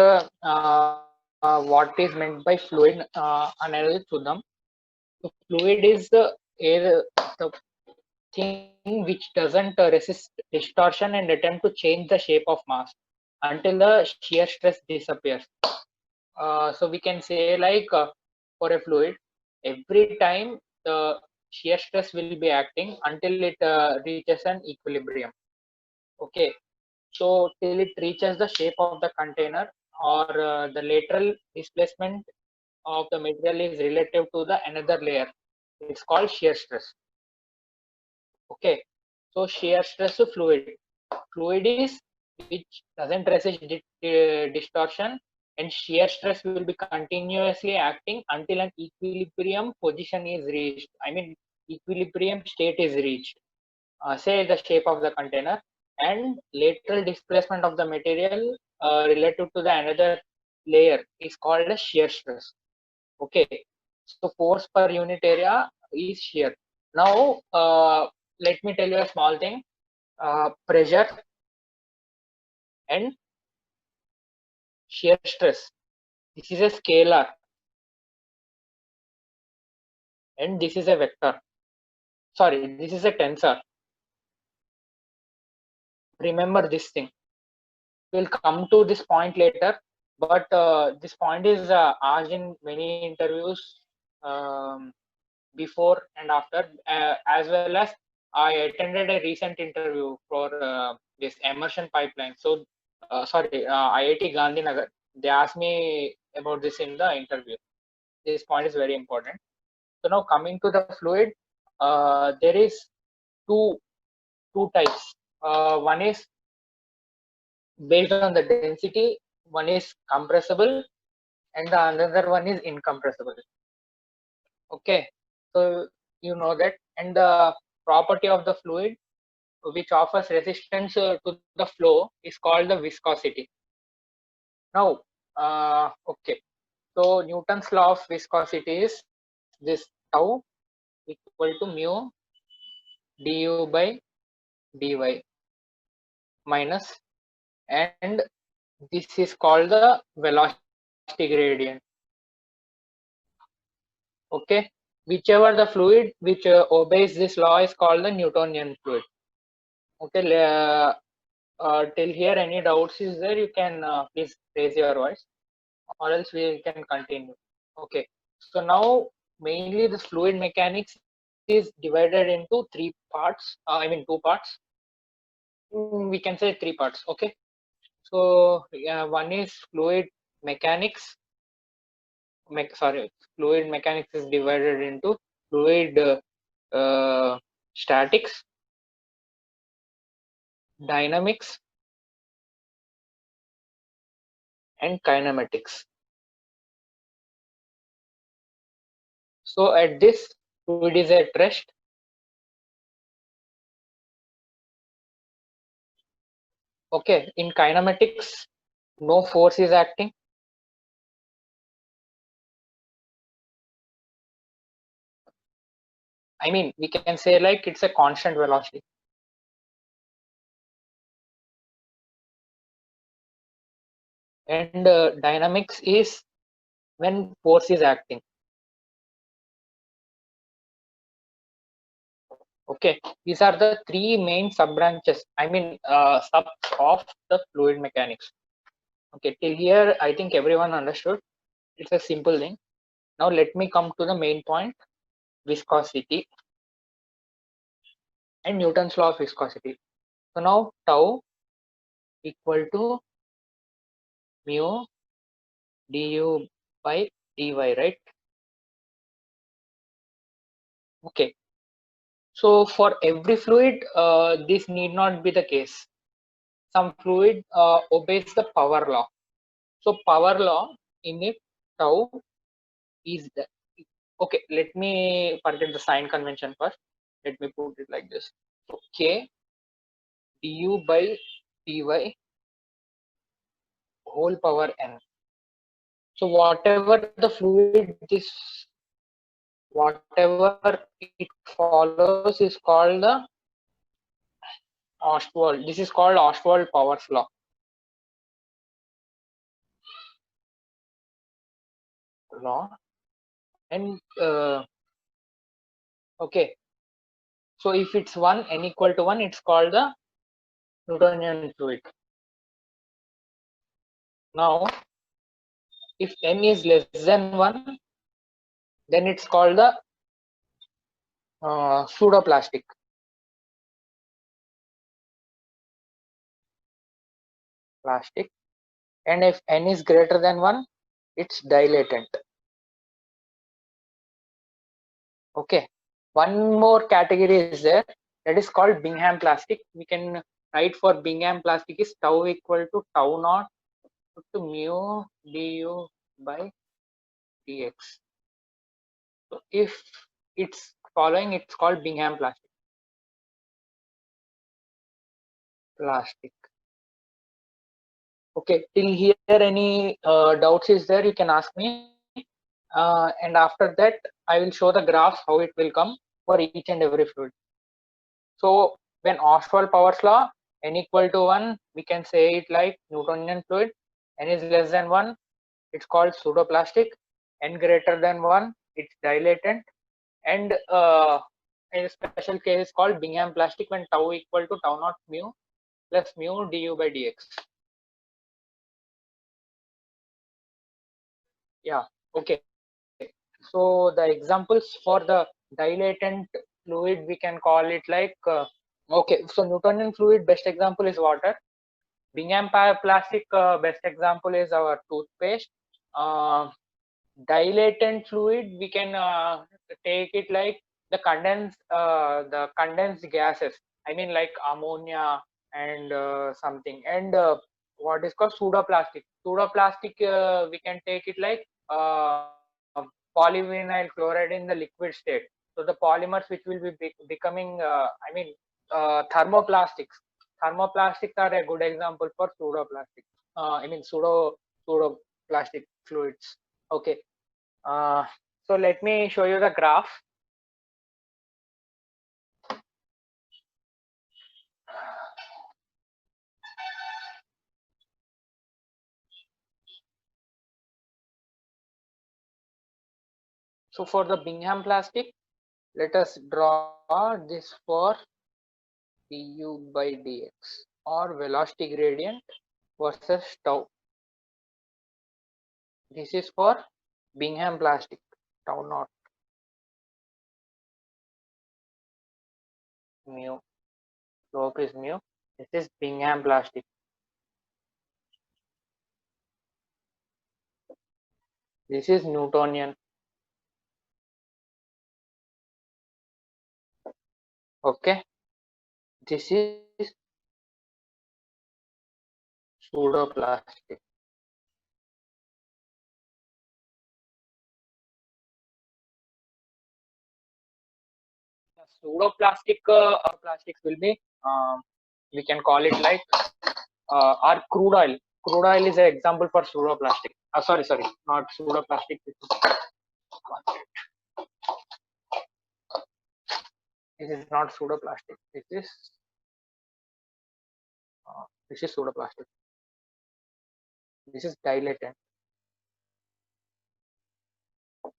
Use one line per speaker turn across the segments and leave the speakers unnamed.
what is meant by fluid అనేది చూద్దాం. So fluid is the air, the thing which doesn't resist distortion and attempt to change the shape of mass until the shear stress disappears. So we can say like for a fluid, every time the shear stress will be acting until it reaches an equilibrium. Okay, so till it reaches the shape of the container, or the lateral displacement of the material is relative to the another layer. It's called shear stress. Okay, so shear stress to fluid. Fluid is which doesn't resist distortion, and shear stress will be continuously acting until an equilibrium position is reached. I mean, equilibrium state is reached. Say the shape of the container, and lateral displacement of the material relative to the another layer is called as shear stress. Okay, so force per unit area is shear. Now let me tell you a small thing. Pressure and shear stress, this is a scalar and this is a vector. Sorry, this is a tensor. Remember this thing. We'll come to this point later, but this point is asked in many interviews, before and after, as well as I attended a recent interview for this immersion pipeline. So sorry, IIT Gandhinagar, they asked me about this in the interview. This point is very important. So now coming to the fluid, there is two types. One is based on the density, one is compressible and the another one is incompressible. Okay, so you know that. And the property of the fluid which offers resistance to the flow is called the viscosity. Now okay, so Newton's law of viscosity is this: tau equal to mu du by dy minus, and this is called the velocity gradient. Okay, whichever the fluid which obeys this law is called the Newtonian fluid. Okay, till here any doubts is there, you can please raise your voice, or else we can continue. Okay, so now mainly the fluid mechanics is divided into three parts, I mean two parts. We can say three parts. Okay, so one is fluid mechanics. Fluid mechanics is divided into fluid statics, dynamics, and kinematics. So at this, fluid is at rest. Okay, in kinematics, no force is acting. I mean, we can say like it's a constant velocity. And dynamics is when force is acting. Okay, these are the three main sub branches, I mean subs of the fluid mechanics. Okay, till here I think everyone understood. It's a simple thing. Now let me come to the main point: viscosity and Newton's law of viscosity. So now tau equal to mu du by dy, right? Okay, so for every fluid this need not be the case. Some fluid obeys the power law. So power law in it, tau is the, okay, let me forget the sign convention first. Let me put it like this. So k du by dy whole power n. So whatever the fluid whatever it follows is called the Ostwald. This is called Ostwald Powers law. law. And okay, so if it's 1, n equal to 1, it's called the Newtonian fluid. Now, if n is less than 1, then it's called the pseudoplastic. Plastic. And if n is greater than 1, it's dilatant. Okay. One more category is there, that is called Bingham plastic. We can write for Bingham plastic is tau equal to tau naught to mu du by dx. So if it's following, it's called Bingham plastic. Okay, till here any doubts is there, you can ask me. And after that, I will show the graphs how it will come for each and every fluid. So when Ostwald Power's law, n equal to 1, we can say it like Newtonian fluid. N is less than 1, it's called pseudoplastic. N greater than 1, it's dilatant. And in a special case is called Bingham plastic when tau equal to tau naught mu plus mu du by dx. Yeah, okay. So the examples for the dilatant fluid, we can call it like, okay, so Newtonian fluid, best example is water. Bingham plastic, best example is our toothpaste. Dilatant fluid, we can take it like the condensed gases. I mean like ammonia and something. And what is called pseudoplastic. Pseudoplastic, we can take it like polyvinyl chloride in the liquid state. So the polymers which will be becoming, I mean, thermoplastics. Thermoplastics are a good example for pseudoplastic. I mean pseudoplastic fluids. Okay. So let me show you the graph. So for the Bingham plastic, let us draw this for du by dx, or velocity gradient versus tau. This is for Bingham plastic, tau naught mu, slope is mu. This is Bingham plastic. This is Newtonian. Okay. This is pseudoplastic. Pseudoplastic plastics will be, we can call it like, or crude oil. Crude oil is an example for pseudoplastic. Sorry, not pseudoplastic. This is not pseudoplastic. This is pseudoplastic. This is dilatant.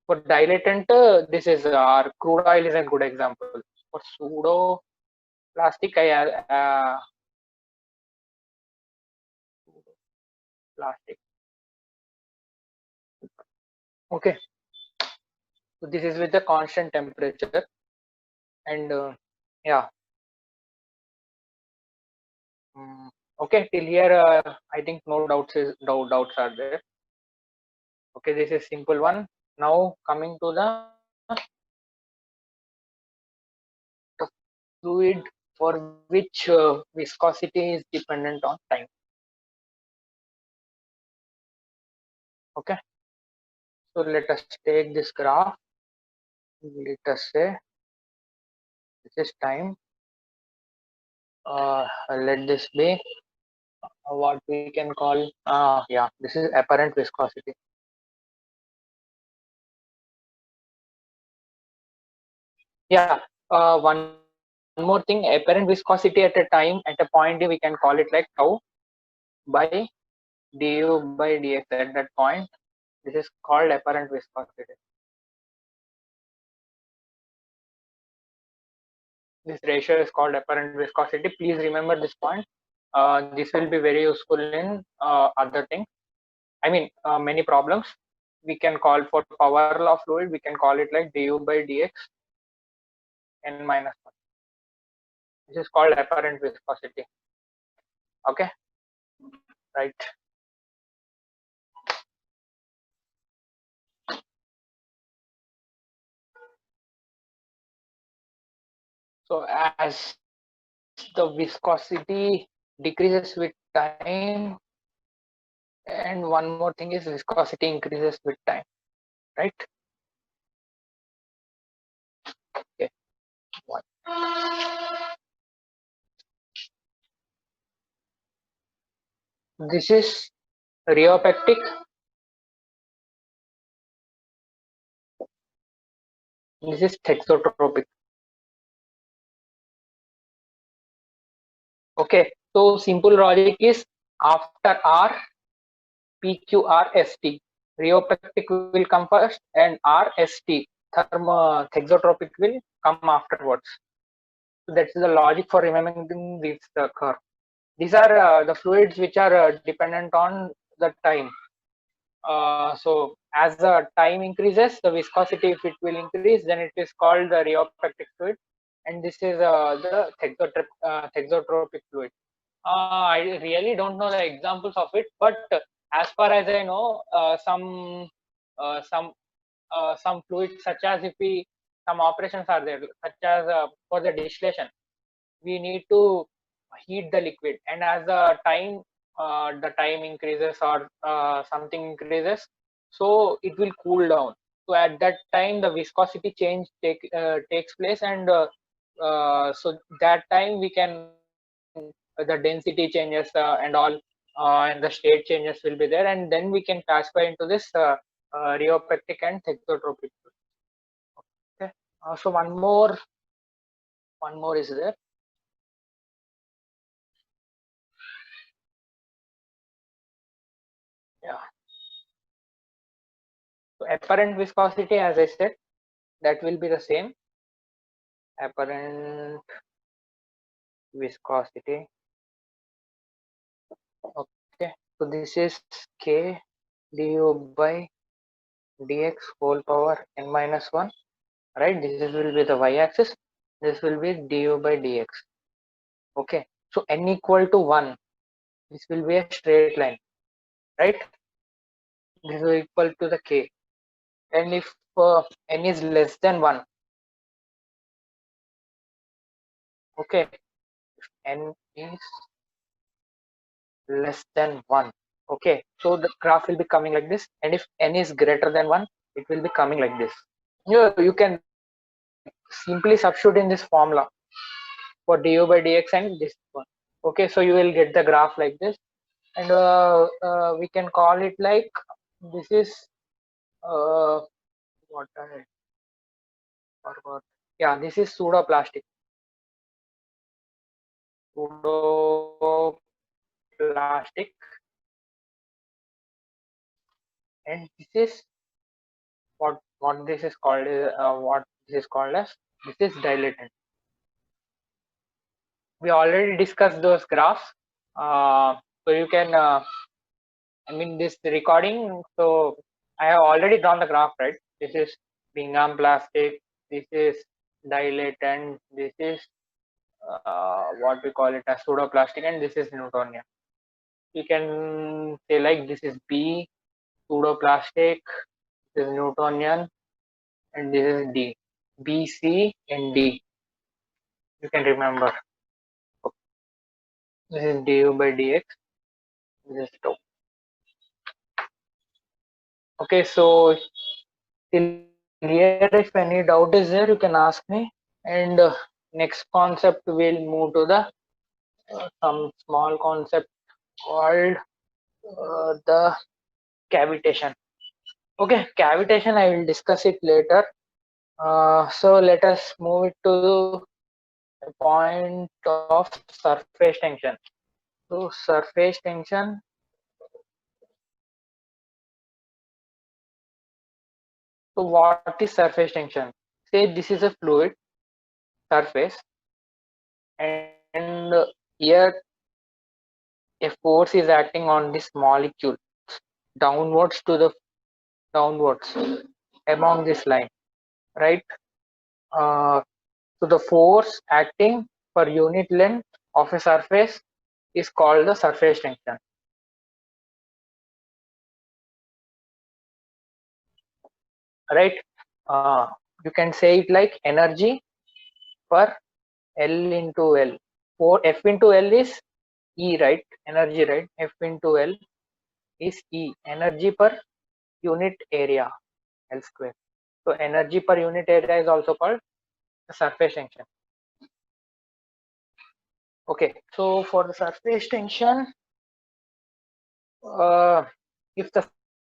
For dilatant, this is our crude oil is a good example. For pseudoplastic, plastic. Okay. So this is with the constant temperature, and yeah. Okay, till here I think no doubts are there. Okay, this is simple one. Now coming to the fluid for which viscosity is dependent on time. Okay, so let us take this graph. Let us say this is time. Let this be what we can call, yeah, this is apparent viscosity. Yeah, one more thing, apparent viscosity at a time, at a point we can call it like tau by du by dx at that point. This is called apparent viscosity. This ratio is called apparent viscosity. Please remember this point. This will be very useful in other things. I mean, many problems. We can call for power law of fluid. We can call it like du by dx n minus 1. This is called apparent viscosity. Okay, right. So as the viscosity decreases with time, and one more thing is viscosity increases with time, right? Okay. One. This is rheopectic. This is thexotropic. Okay, so simple logic is after R, PQRST. Rheopectic will come first and RST, thexotropic, will come afterwards. So that's the logic for remembering this curve. These are the fluids which are dependent on the time. So as the time increases, the viscosity, if it will increase, then it is called the rheopectic fluid, and this is the thexotropic fluid. I really don't know the examples of it, but as far as I know, uh, some some fluids, such as if we, some operations are there, such as for the distillation, we need to heat the liquid, and as the time increases or something increases, so it will cool down. So at that time the viscosity change takes place, and so that time we can, the density changes and all, and the state changes will be there, and then we can classify into this rheopectic and thexotropic. Okay. So one more is there. Yeah. So apparent viscosity, as I said, that will be the same. Apparent viscosity. Okay. So this is K du by dx whole power n minus 1. Right. This will be the y-axis. This will be du by dx. Okay. So n equal to 1. This will be a straight line. Right. This is equal to the K. And if n is less than 1. Okay. If n is less than 1. Okay, so the graph will be coming like this, and if n is greater than 1, it will be coming like this. You can simply substitute in this formula for du by dx and this one. Okay, so you will get the graph like this, and we can call it like, this is what I forgot. Yeah, this is pseudoplastic. Pseudoplastic, and this is what this is called. What this is called as, this is dilatant. We already discussed those graphs, so you can I mean this recording, so I have already drawn the graph, right? This is Bingham plastic, this is dilatant, this is what we call it as pseudoplastic, and this is Newtonian. You can say like, this is B pseudoplastic, this is Newtonian, and this is D, B, C, and D. You can remember. This is du by dx, this is tau. Okay, so till here, if any doubt is there, you can ask me. And next concept, we'll move to the some small concept called the cavitation. Okay, cavitation, I will discuss it later. So let us move it to the point of surface tension. So surface tension, So what is surface tension? Say this is a fluid surface, and here a force is acting on this molecule downwards to the downwards along this line, right? Uh, so the force acting per unit length of a surface is called the surface tension, right? You can say it like energy per L into L. For F into L is E, right? Energy, right? F into L is E, energy per unit area, L square. So energy per unit area is also called the surface tension. Okay, so for the surface tension, if the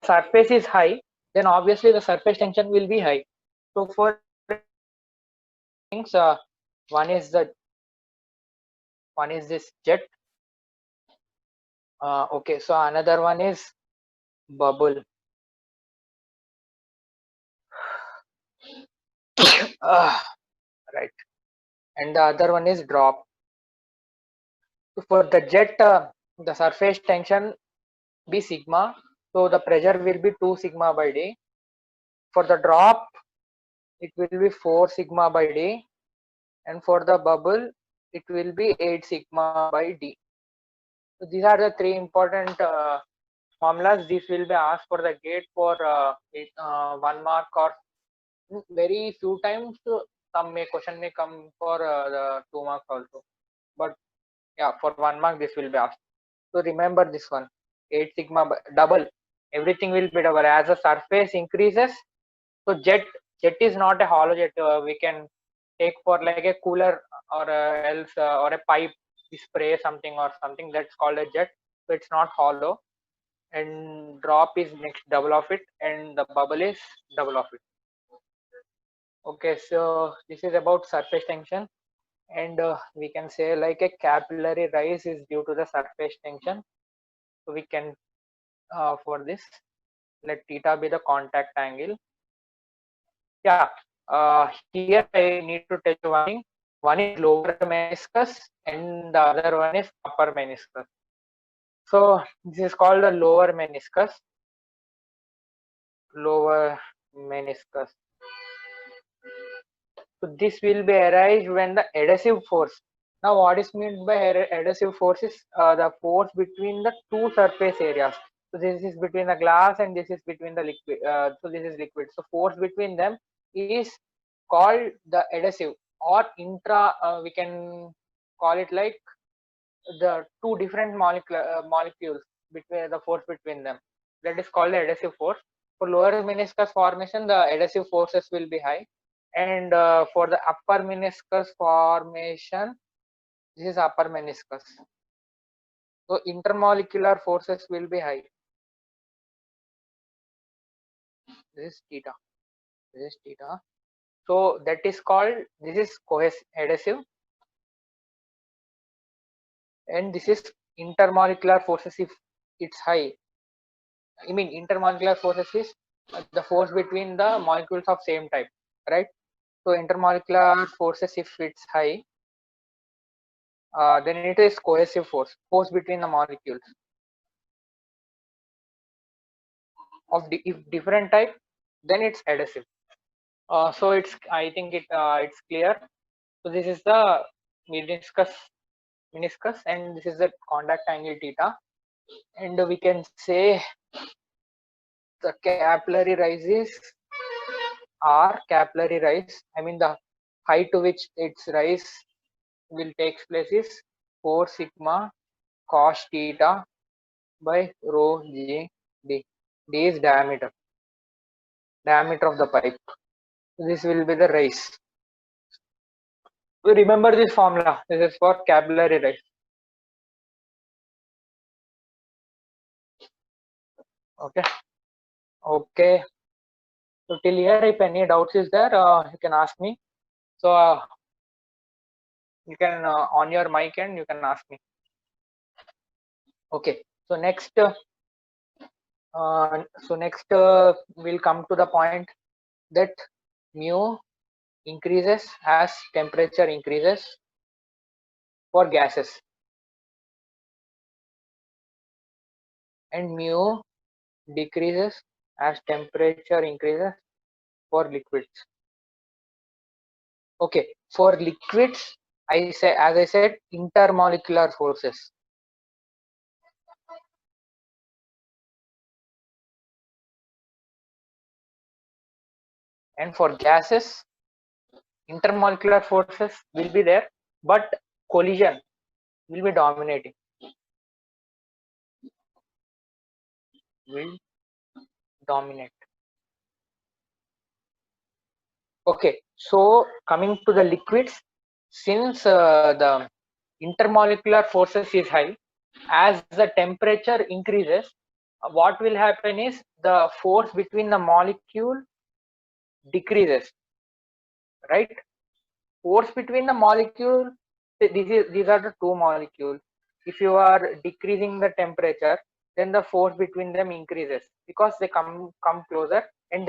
surface is high, then obviously the surface tension will be high. So for things, one is this jet. Okay, so another one is bubble. Right, and the other one is drop. So for the jet, the surface tension be sigma, so the pressure will be 2 sigma by d. For the drop, it will be 4 sigma by d, and for the bubble, it will be 8 sigma by d. So these are the three important formulas. This will be asked for the gate for 1 mark, or very few times some question may come for the 2 marks also. But yeah, for 1 mark this will be asked. So remember this one, 8 sigma double. Everything will be double as the surface increases. So jet is not a hollow jet. We can take for like a cooler or else or a pipe, spray something or something, that's called a jet. So it's not hollow. And drop is next double of it, and the bubble is double of it. Okay, so this is about surface tension, and we can say like a capillary rise is due to the surface tension. So we can for this, let theta be the contact angle. Yeah, here I need to tell you one thing. One is lower meniscus and the other one is upper meniscus. So this is called the lower meniscus. Lower meniscus. So this will be arise when the adhesive force. Now what is meant by adhesive force is the force between the two surface areas. So this is between the glass and this is between the liquid. So this is liquid. So force between them is called the adhesive, or intra. We can call it like the two different molecules between the force between them. That is called the adhesive force. For lower meniscus formation, the adhesive forces will be high, and for the upper meniscus formation, this is upper meniscus. So intermolecular forces will be high. This is theta. This is theta. So that is called, this is adhesive, and this is intermolecular forces if it's high. I mean intermolecular forces is the force between the molecules of same type, right? So intermolecular forces, if it's high, then it is cohesive force between the molecules. Of if different type, then it's adhesive. So it's, I think it's clear. So this is the meniscus, and this is the contact angle theta, and we can say the capillary rises are capillary rise. I mean the height to which its rise will take place is 4 sigma cos theta by rho g d. D is diameter of the pipe. This will be the rise. Remember this formula. This is for capillary rise. Okay. Okay. So till here, if any doubts is there, you can ask me. So you can on your mic and you can ask me. Okay. So next, we'll come to the point that mu increases as temperature increases for gases, and mu decreases as temperature increases for liquids. Okay, for liquids, as I said, intermolecular forces. And for gases, intermolecular forces will be there, but collision will be dominating. Will dominate. Okay, so coming to the liquids, since the intermolecular forces is high, as the temperature increases, what will happen is the force between the molecule decreases, right? Force between the molecule, these are the two molecules. If you are decreasing the temperature, then the force between them increases because they come closer, and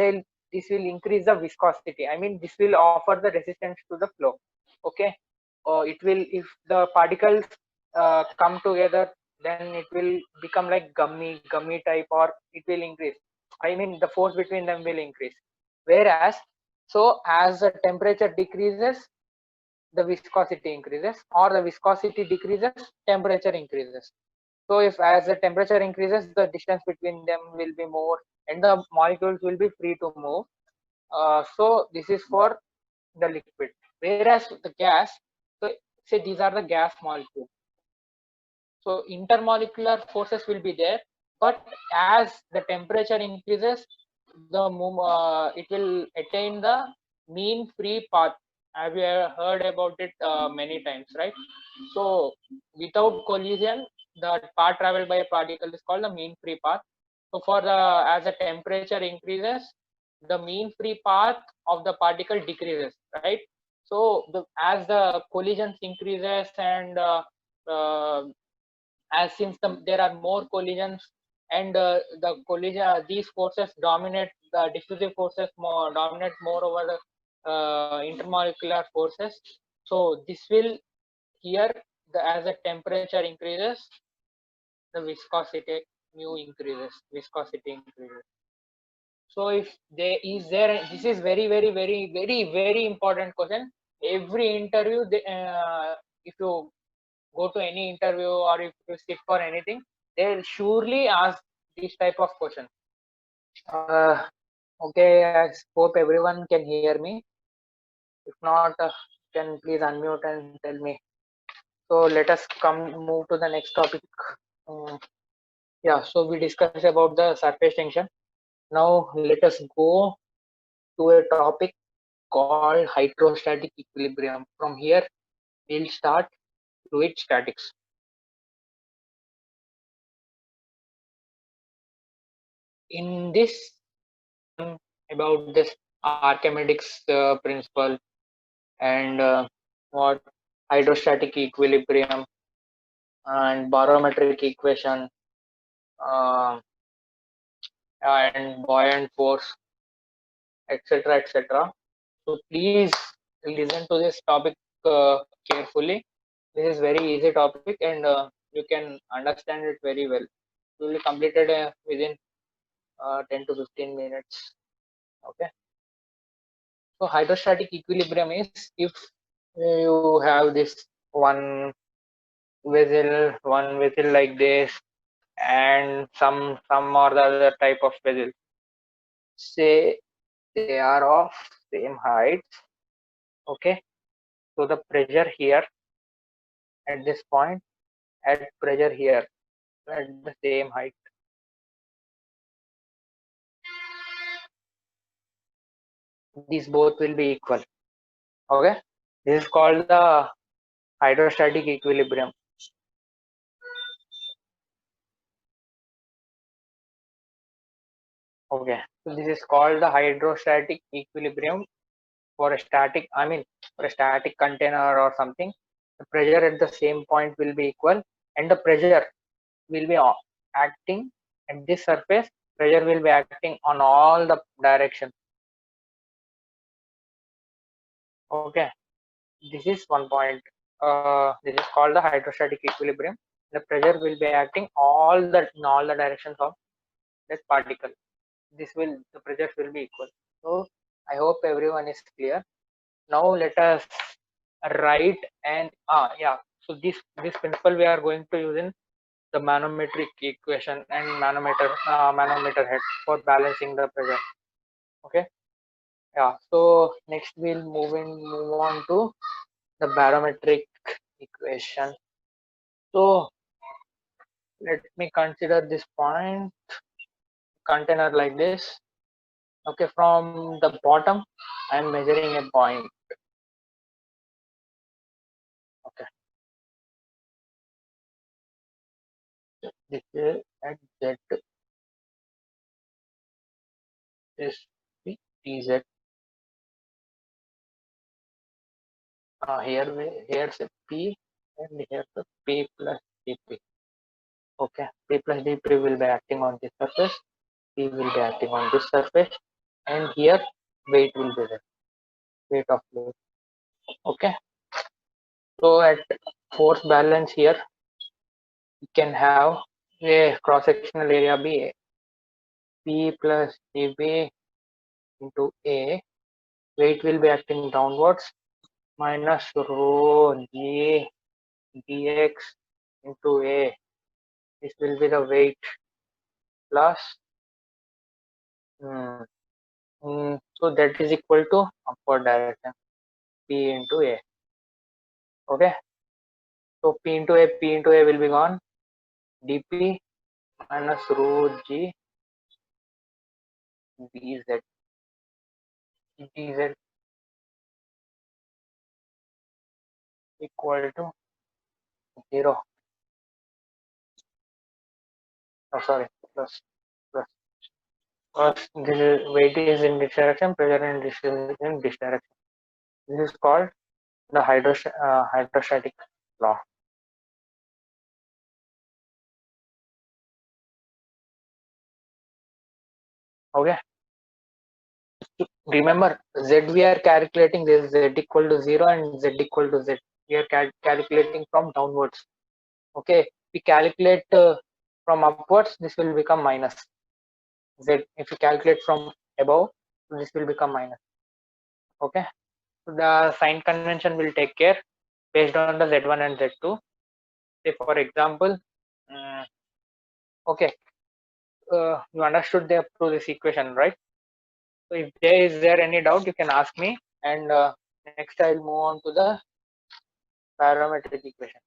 this will increase the viscosity. I mean, this will offer the resistance to the flow. Okay, it will, if the particles come together, then it will become like gummy type, or it will increase. I mean, the force between them will increase. Whereas, so as the temperature decreases, the viscosity increases, or the viscosity decreases, temperature increases. So if as the temperature increases, the distance between them will be more, and the molecules will be free to move. So this is for the liquid. Whereas the gas, so say these are the gas molecules. So intermolecular forces will be there, but as the temperature increases, it will attain the mean free path. Have you ever heard about it many times, right? So without collision, the path traveled by a particle is called the mean free path. So for the, as the temperature increases, the mean free path of the particle decreases, right? So as the collisions increases, and as since there are more collisions, and the collision, these forces dominate, the diffusive forces dominate more over the intermolecular forces. So this will, here, as the temperature increases, the viscosity mu increases, viscosity increases. So if there is there, this is very important question. Every interview, if you go to any interview, or if you sit for anything, they'll surely ask this type of question. Okay, I hope everyone can hear me. If not, can please unmute and tell me. So let us move to the next topic. Yeah, so we discussed about the surface tension. Now let us go to a topic called hydrostatic equilibrium. From here, we'll start fluid statics. In this, about this Archimedes principle, and what hydrostatic equilibrium and barometric equation, uh, and buoyant force, etc., etc. So please listen to this topic carefully. This is very easy topic, and you can understand it very well. You will complete it within 10 to 15 minutes. Okay. So hydrostatic equilibrium is, if you have this one vessel like this, and some or the other type of vessel, say they are of same height. Okay, so the pressure here at this point, at pressure here at the same height, these both will be equal. Okay, this is called the hydrostatic equilibrium. Okay, so this is called the hydrostatic equilibrium for a static, I mean, for a static container or something. The pressure at the same point will be equal, and the pressure will be acting at this surface. Pressure will be acting on all the directions. Okay, this is one point. This is called the hydrostatic equilibrium. The pressure will be acting in all the directions of that particle. The pressures will be equal. So I hope everyone is clear. Now let us write and yeah. So this principle we are going to use in the manometric equation and manometer head for balancing the pressure. Okay. Yeah. So next we'll move on to the barometric equation. So let me consider this point container like this. Okay, from the bottom I am measuring a point. Okay, this is at Z, this is TZ. Here's a P and here's a P plus dP. Okay, P plus dP will be acting on this surface, P will be acting on this surface, and here weight will be there, weight of fluid. Okay, so at force balance here, we can have a cross-sectional area be P plus dB into A. Weight will be acting downwards minus rho G dx into A. This will be the weight plus hmm, so that is equal to upward direction P into A. Okay, so P into A will be gone. dP minus rho G dz dz equal to 0. Oh, sorry, plus plus. Because this is, weight is in this direction, pressure in this direction. This is called the hydrostatic law. Okay. Remember, Z we are calculating this Z equal to 0 and Z equal to Z. We are calculating from downwards. Okay. We calculate from upwards, this will become minus Z. If we calculate from above, this will become minus. Okay. So the sign convention will take care based on the Z1 and Z2. Say for example, okay, you understood the through this equation, right? So if there any doubt, you can ask me, and next I'll move on to the parametric equation.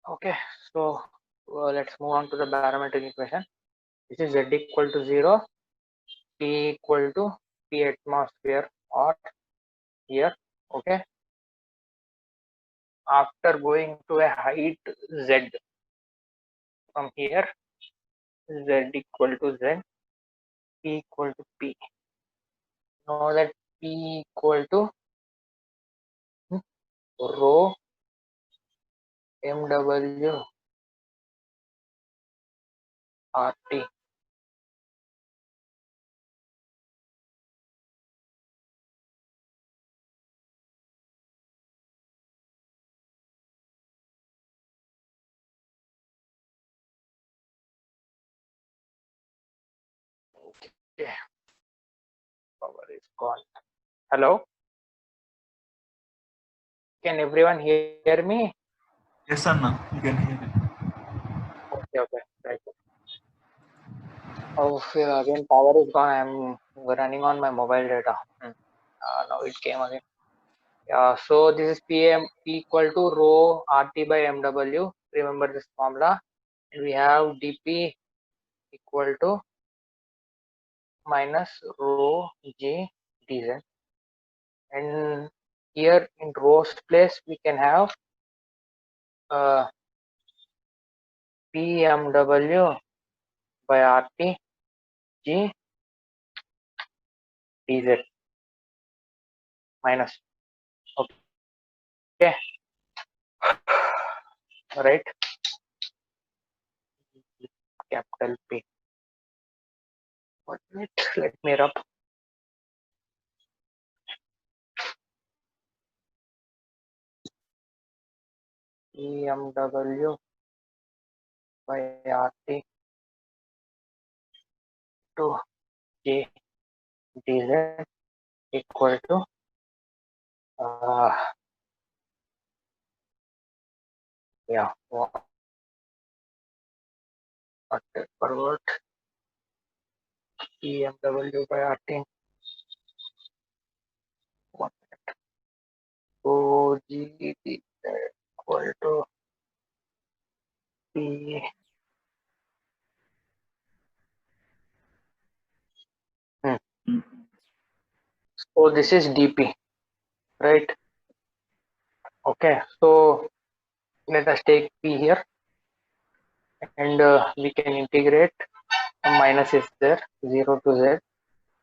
Okay, so let's move on to the barometric equation. This is Z equal to 0, P equal to P atmosphere or here. Okay, after going to a height Z from here, Z equal to Z, P equal to P. Know that P equal to rho MW RT. Okay, power is gone. Hello, can everyone hear me?
Yes, Anna, you can hear it.
Okay, okay, right. Oh, again, power is gone. I'm running on my mobile data. Now it came again. Yeah, so this is P equal to rho RT by MW. Remember this formula. And we have dP equal to minus rho G dz. And here in rho's place, we can have uh, PMW by RT G dz minus. Okay, right? Capital P. 1 minute, let me rub. EMW by RT to J dz equal to yeah, what forward EMW by RT 1 minute. So G dz equal to P. So this is dp, right? Okay, so let us take p here, and we can integrate. Minus is there, 0 to z.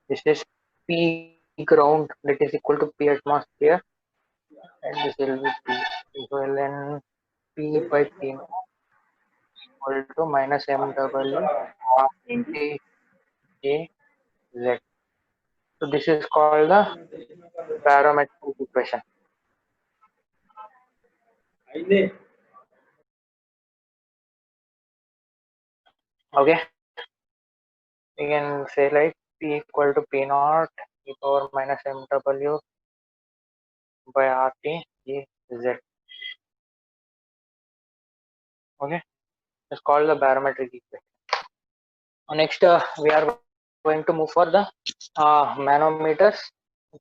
This is p ground, that is equal to p atmosphere, and this will be p. So ln p by p equal to minus mw t j z. So this is called the barometric equation. Okay, we can say like p equal to p naught e power minus mw by rt j z. Okay, it's called the barometric equation. Next, we are going to move for the manometers.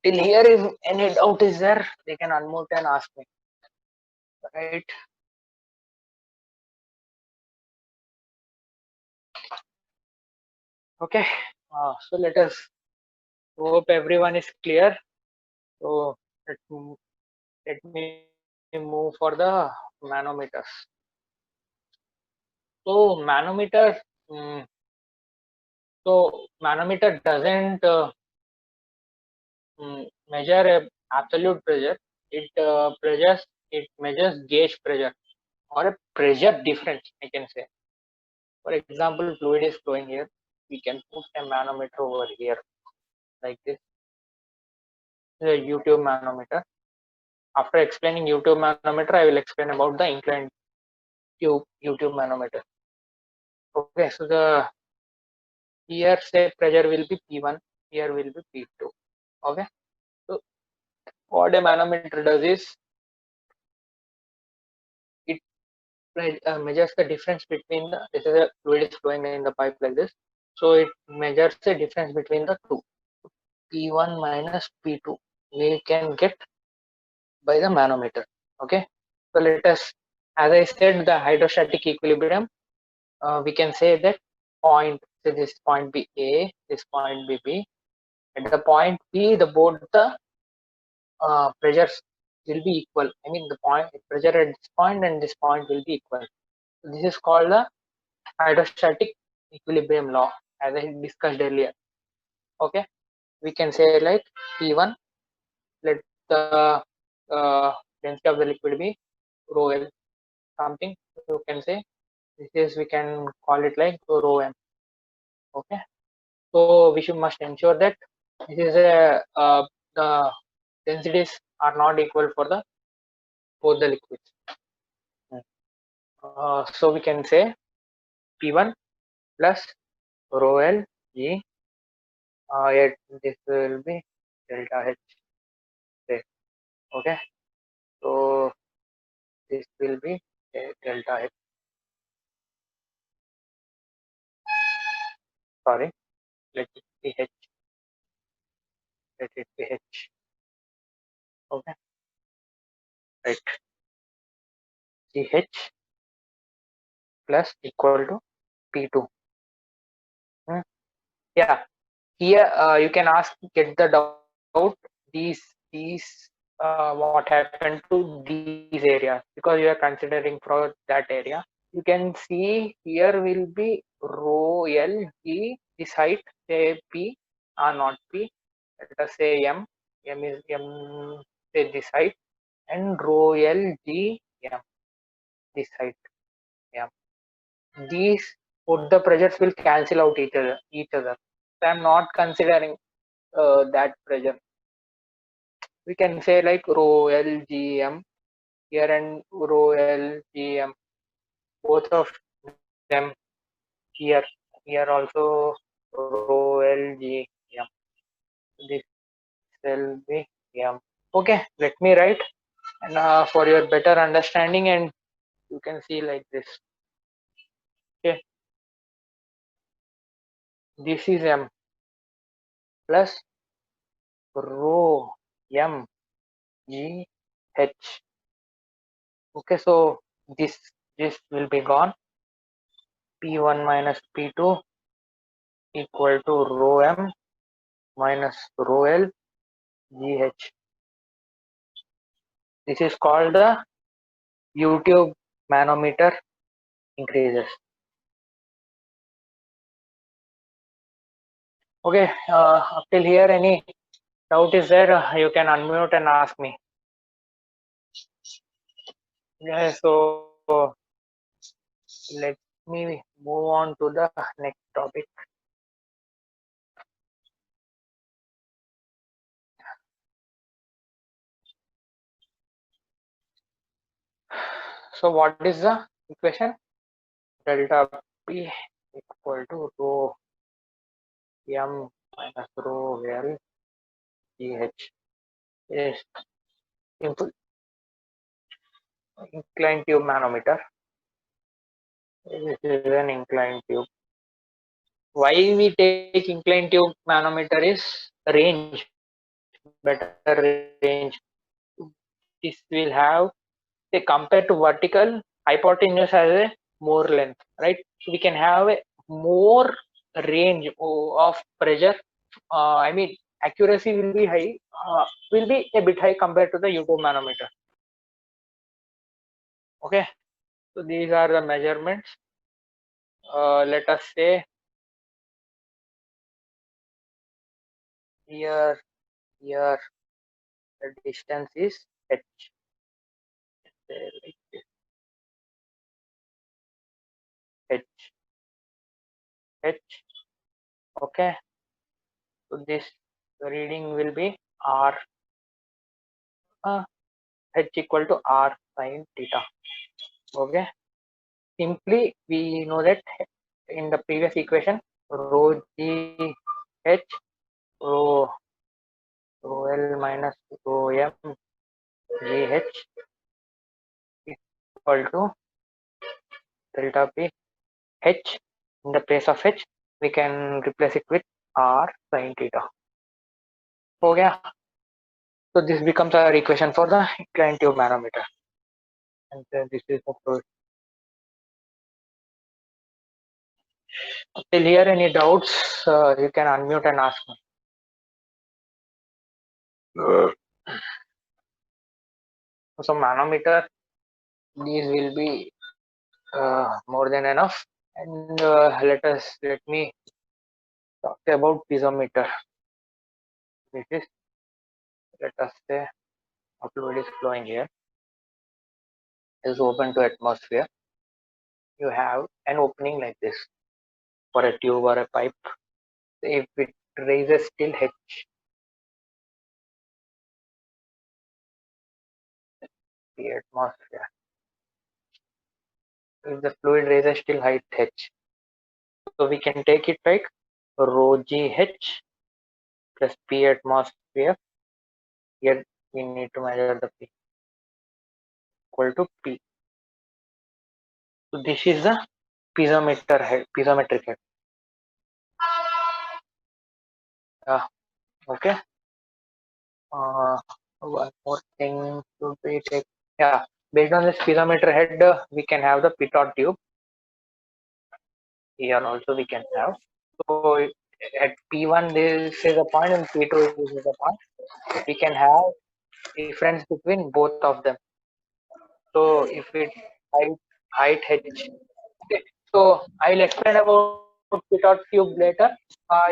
Till here, if any doubt is there, they can unmute and ask me. Right? Okay. So let us hope everyone is clear. So let me move for the manometers. So manometer. So manometer doesn't measure a absolute pressure. It measures gauge pressure or a pressure difference, I can say. For example, fluid is flowing here. We can put a manometer over here like this. This is a U-tube manometer. After explaining U-tube manometer, I will explain about the inclined tube U-tube manometer. Okay, so the here say pressure will be P1, here will be P2. Okay, so what a manometer does is it measures the difference between the, this is a fluid is flowing in the pipe like this. So it measures the difference between the two. P1 minus P2 we can get by the manometer. Okay, so let us, as I said, the hydrostatic equilibrium, we can say that point, so this point be A, this point be B. At the point B, the both the pressures will be equal. I mean, the point pressure at this point and this point will be equal. So this is called the hydrostatic equilibrium law, as I discussed earlier. Okay, we can say like P1, let the density of the liquid be rho L, something you can say. This is, we can call it like rho m. Okay, so we should must ensure that this is a the densities are not equal for the both the liquids. So we can say P1 plus rho L G. Yet this will be delta H. Okay, so this will be delta H. Sorry, let it be H. Let it be H. Okay, right. CH plus equal to P2. Yeah, here you can ask, get the doubt, these what happened to these areas, because you are considering for that area. You can see here will be rho L G, this height say P or not P, let us say M is M, say this height, and rho L G M, this height M. These, both the pressures will cancel out each other, I'm not considering that pressure. We can say like rho LGM here and rho LGM, both of them here. Here also rho LGM. This will be M. Okay, let me write and for your better understanding, and you can see like this. Okay, this is M plus rho M G H. Okay, so this will be gone. P1 minus P2 equal to rho M minus rho L G H. This is called the YouTube manometer increases. Okay, up till here, any doubt is there? You can unmute and ask me. Yeah, so let me move on to the next topic. So what is the equation? Delta P equal to rho M minus rho L G H is simple. Inclined tube manometer. This is an inclined tube. Why we take inclined tube manometer is range, better range. This will have, say, compared to vertical, hypotenuse has a more length, right? So we can have a more range of pressure. I mean, accuracy will be high, will be a bit high compared to the YouTube manometer. Okay, so these are the measurements. Let us say here the distance is h. Say like this, h. Okay, so this reading will be r, h equal to r sine theta. Okay, simply we know that in the previous equation rho g h rho L minus rho M G H equal to delta P H. In the place of H, we can replace it with R sin theta. Okay, so this becomes our equation for the inclined tube manometer, and then this is the fluid. Till here, any doubts? You can unmute and ask me. So manometer, these will be more than enough, and let me talk about piezometer. This is, let us say, a fluid is flowing here, is open to atmosphere. You have an opening like this for a tube or a pipe. If it raises till H, the atmosphere, if the fluid raises till height H, so we can take it like rho GH plus P atmosphere. Here we need to measure the P equal to P. So this is the piezometer head, piezometric head. Okay. One more thing to be take. Yeah, based on this piezometer head, we can have the pitot tube. Here also we can have. So at P1 this is a point and P2 this is a point. We can have difference between both of them. So if it height H. Okay. So I will explain about pitot tube later.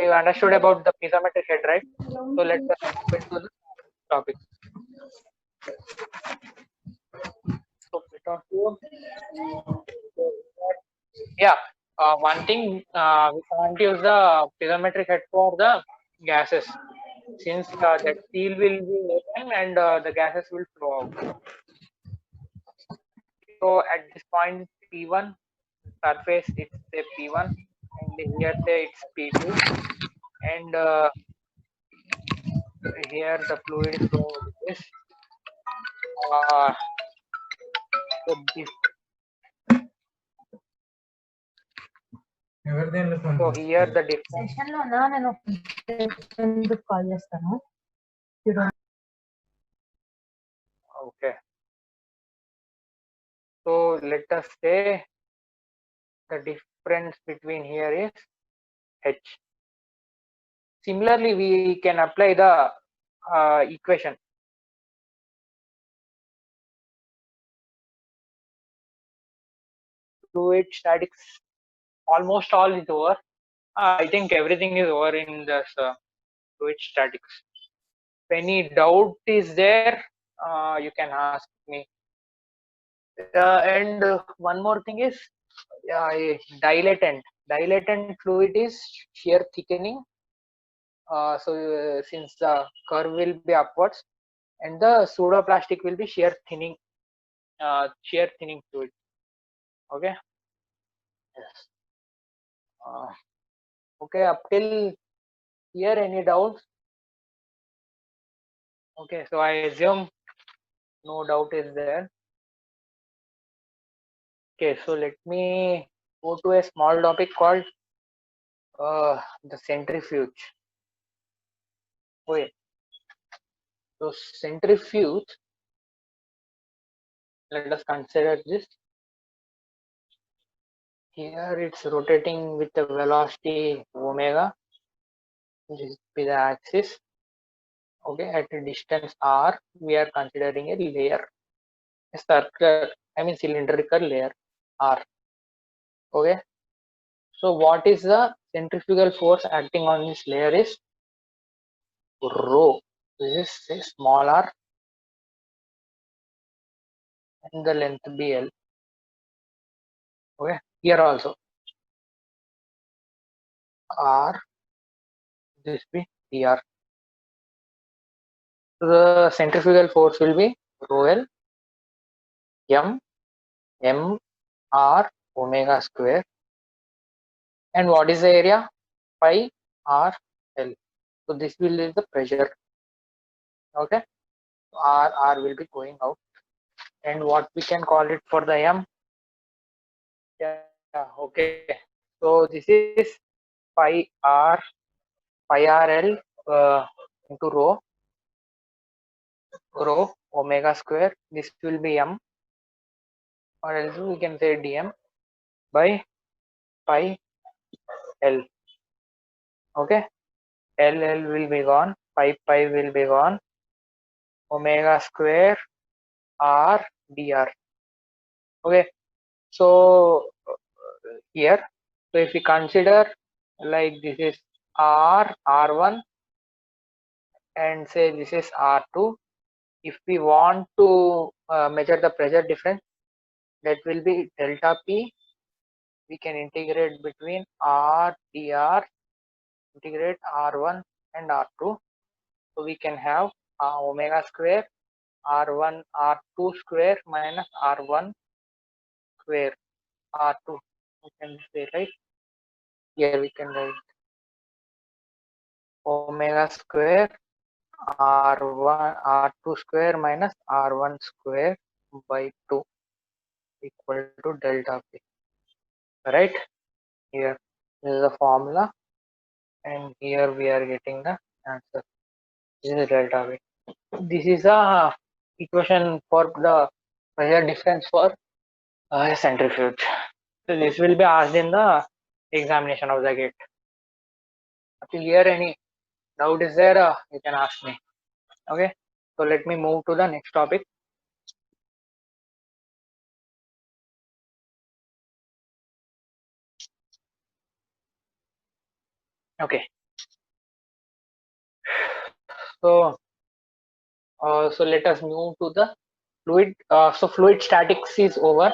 You understood about the piezometric head, right? So let's move into the topic. So pitot tube. Yeah. one thing, we can't use the piezometric head for the gases, since that seal will be open and the gases will flow out. So at this point P1 surface, it's a P1, and here say it's P2, and here the fluid is flowing like this. So this, so here the difference.
Session లోనా నేను ఎందుకు call చేస్తాను.
Okay. So let us say the difference between here is H. Similarly, we can apply the equation. Fluid statics, almost all is over. I think everything is over in this fluid statics. If any doubt is there, you can ask me. And one more thing is dilatant. Dilatant fluid is shear thickening. Since the curve will be upwards, and the pseudoplastic will be shear thinning fluid. Okay. Yes. Okay, up till here, any doubts? Okay, so I assume no doubt is there. Okay, so let me go to a small topic called the centrifuge. Okay, so centrifuge, let us consider this. Here it's rotating with the velocity omega. This is the axis. Okay, at a distance r, we are considering a layer, a circular, I mean cylindrical layer r. Okay, so what is the centrifugal force acting on this layer is rho. This is say small r, and the length bl. Okay, here also r, this be dr. So the centrifugal force will be rho l m r omega square, and what is the area? Pi r l. So this will is the pressure. Okay, r will be going out, and what we can call it for the m? Yeah, okay, so this is pi rl into rho omega square. This will be m, or else we can say dm by pi l. Okay, l will be gone, pi will be gone, omega square r dr. Okay, so here, so if we consider like this is r1, and say this is r2, if we want to measure the pressure difference, that will be delta p. We can integrate between r dr, integrate r1 and r2, so we can have omega square r1 r2 square minus r1 square r2. We can say, right, here we can write omega square r1 r2 square minus r1 square by 2 equal to delta p. Right, here this is the formula, and here we are getting the answer. This is delta v. This is a equation for the pressure difference for a centrifuge. So this will be asked in the examination of the gate. Till here, any doubt is there, you can ask me. Okay, so let me move to the next topic. Okay, so so let us move to the fluid. So fluid statics is over.